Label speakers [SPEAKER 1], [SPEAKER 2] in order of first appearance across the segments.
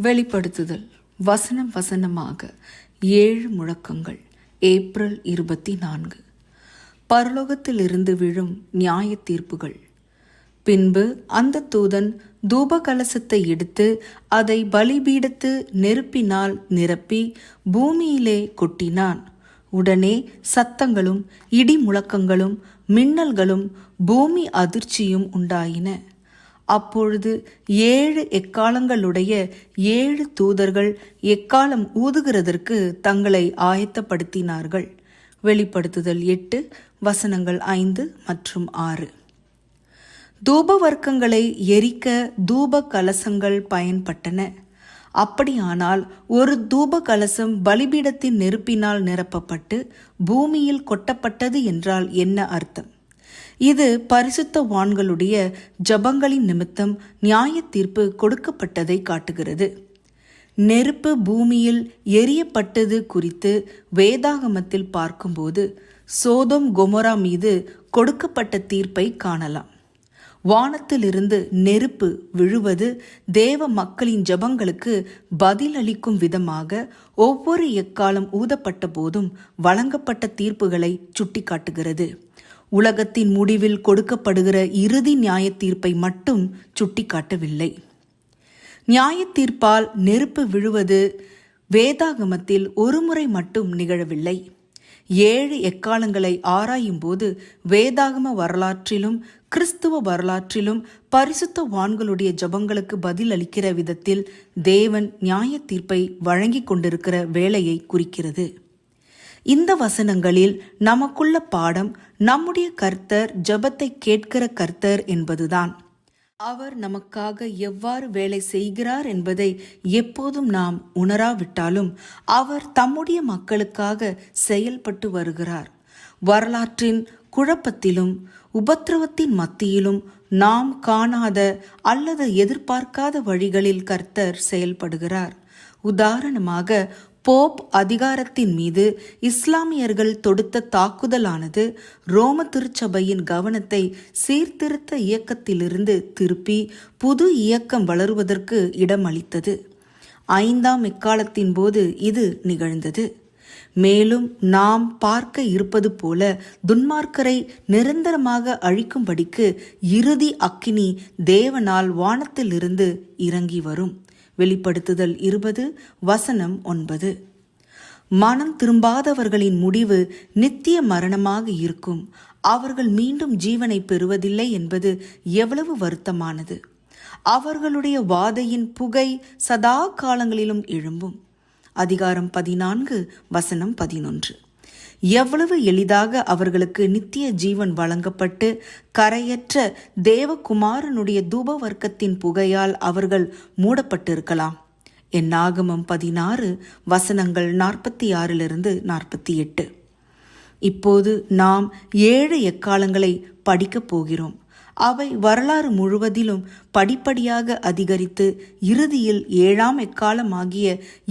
[SPEAKER 1] வெளிப்படுத்துதல் வசனம் வசனமாக 7 முழக்கங்கள். ஏப்ரல் 24. பரலோகத்திலிருந்து விழும் நியாய தீர்ப்புகள். பின்பு அந்த தூதன் தூப கலசத்தை எடுத்து அதை பலிபீடத்து நெருப்பினால் நிரப்பி பூமியிலே கொட்டினான். உடனே சத்தங்களும் இடி முழக்கங்களும் மின்னல்களும் பூமி அதிர்ச்சியும் உண்டாயின. அப்பொழுது 7 எக்காலங்களுடைய 7 தூதர்கள் எக்காலம் ஊதுகிறதற்கு தங்களை ஆயத்தப்படுத்தினார்கள். வெளிப்படுத்துதல் 8 வசனங்கள் 5 மற்றும் 6. தூப வர்க்கங்களை எரிக்க தூப கலசங்கள் பயன்பட்டன. அப்படியானால் ஒரு தூப கலசம் பலிபீடத்தின் நெருப்பினால் நிரப்பப்பட்டு பூமியில் கொட்டப்பட்டது என்றால் என்ன அர்த்தம்? இது பரிசுத்தவான்களுடைய ஜபங்களின் நிமித்தம் நியாய தீர்ப்பு கொடுக்கப்பட்டதை காட்டுகிறது. நெருப்பு பூமியில் எரியப்பட்டது குறித்து வேதாகமத்தில் பார்க்கும்போது சோதோம் கொமோரா மீது கொடுக்கப்பட்ட தீர்ப்பை காணலாம். வானத்திலிருந்து நெருப்பு விழுவது தேவ மக்களின் ஜபங்களுக்கு பதிலளிக்கும் விதமாக ஒவ்வொரு எக்காலம் ஊதப்பட்ட போதும் வழங்கப்பட்ட தீர்ப்புகளை சுட்டிக்காட்டுகிறது. உலகத்தின் முடிவில் கொடுக்கப்படுகிற இறுதி நியாய தீர்ப்பை மட்டும் சுட்டிக்காட்டவில்லை. நியாய தீர்ப்பால் நெருப்பு விழுவது வேதாகமத்தில் ஒருமுறை மட்டும் நிகழவில்லை. 7 எக்காலங்களை ஆராயும் போது வேதாகம வரலாற்றிலும் கிறிஸ்துவ வரலாற்றிலும் பரிசுத்தவான்களுடைய ஜபங்களுக்கு பதில் அளிக்கிற விதத்தில் தேவன் நியாய தீர்ப்பை வழங்கி கொண்டிருக்கிற வேளையை குறிக்கிறது. இந்த வசனங்களில் நமக்குள்ள பாடம் நம்முடைய கர்த்தர் ஜபத்தை கேட்கிற கர்த்தர் என்பதுதான். அவர் நமக்காக எவ்வாறு வேலை செய்கிறார் என்பதை எப்போதும் நாம் உணராவிட்டாலும் அவர் தம்முடைய மக்களுக்காக செயல்பட்டு வருகிறார். வரலாற்றின் குழப்பத்திலும் உபத்திரவத்தின் மத்தியிலும் நாம் காணாத அல்லது எதிர்பார்க்காத வழிகளில் கர்த்தர் செயல்படுகிறார். உதாரணமாக, போப் அதிகாரத்தின் மீது இஸ்லாமியர்கள் தொடுத்த தாக்குதலானது ரோம திருச்சபையின் கவனத்தை சீர்திருத்த இயக்கத்திலிருந்து திருப்பி புது இயக்கம் வளருவதற்கு இடமளித்தது. 5ஆம் எக்காலத்தின் போது இது நிகழ்ந்தது. மேலும் நாம் பார்க்க இருப்பது போல துன்மார்க்கரை நிரந்தரமாக அழிக்கும்படிக்கு இறுதி அக்கினி தேவனால் வானத்திலிருந்து இறங்கி வரும். வெளிப்படுத்துதல் 20 வசனம் 9. மனம் திரும்பாதவர்களின் முடிவு நித்திய மரணமாக இருக்கும். அவர்கள் மீண்டும் ஜீவனை பெறுவதில்லை என்பது எவ்வளவு வருத்தமானது. அவர்களுடைய வாதையின் புகை சதா காலங்களிலும் எழும்பும். அதிகாரம் 14 வசனம் 11. எவ்வளவு எளிதாக அவர்களுக்கு நித்திய ஜீவன் வழங்கப்பட்டு கரையற்ற தேவகுமாரனுடைய தூப வர்க்கத்தின் புகையால் அவர்கள் மூடப்பட்டிருக்கலாம். என்னாகமம் 16 வசனங்கள் 46 48. இப்போது நாம் 7 எக்காலங்களை படிக்கப் போகிறோம். அவை வரலாறு முழுவதிலும் படிப்படியாக அதிகரித்து இறுதியில் 7ஆம் எக்காலமாகிய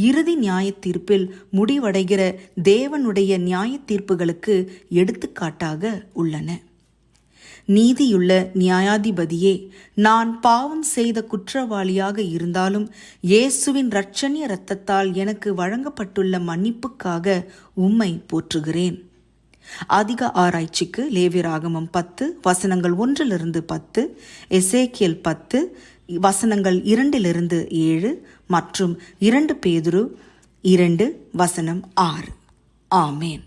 [SPEAKER 1] இறுதி நியாய தீர்ப்பில் முடிவடைகிற தேவனுடைய நியாய தீர்ப்புகளுக்கு எடுத்துக்காட்டாக உள்ளன. நீதியுள்ள நியாயாதிபதியே, நான் பாவம் செய்த குற்றவாளியாக இருந்தாலும் இயேசுவின் இரட்சணிய இரத்தத்தால் எனக்கு வழங்கப்பட்டுள்ள மன்னிப்புக்காக உம்மை போற்றுகிறேன். அதிக ஆராய்ச்சிக்கு லேவியராகமம் 10 வசனங்கள் 1-10, எசேக்கியேல் 10 வசனங்கள் 2-7 மற்றும் 2 பேதுரு 2 வசனம் 6. ஆமேன்.